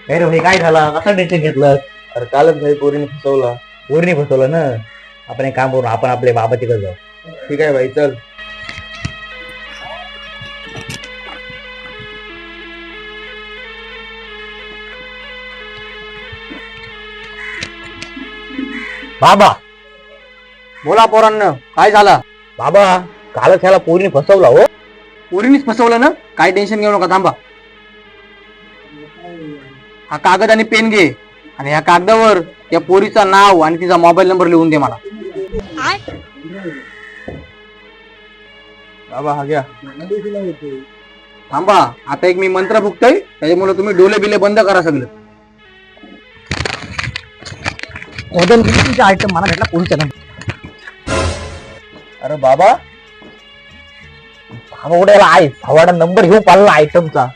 काय रे भाई, काय झालं? कसं टेन्शन घेतलं? अरे कालच भाई पोरीने फसवला. पोरीने फसवलं ना. आपण एक काम करू, आपण आपल्या बाबा तिकडे जाऊ. ठीक आहे भाई, चल. बाबा, बोला पोरांना, काय झाला? बाबा, कालच ह्याला पोरीने फसवला हो. पोरीनीच फसवलं ना? काय टेन्शन घेऊ नका, थांबा. हा कागद आणि पेन घे आणि ह्या कागदावर त्या पोरीचं नाव आणि तिचा मोबाईल नंबर लिहून दे मला. बाबा हा घ्या. थांबा, आता एक मी मंत्र फुकतोय, त्याच्यामुळे तुम्ही डोले बिले बंद करा सगळं. आयटम मला भेटला पोरीचा नंबर. अरे बाबा, बाबा उड्याला आहे, सवाडा नंबर घेऊन पाळला आयटमचा.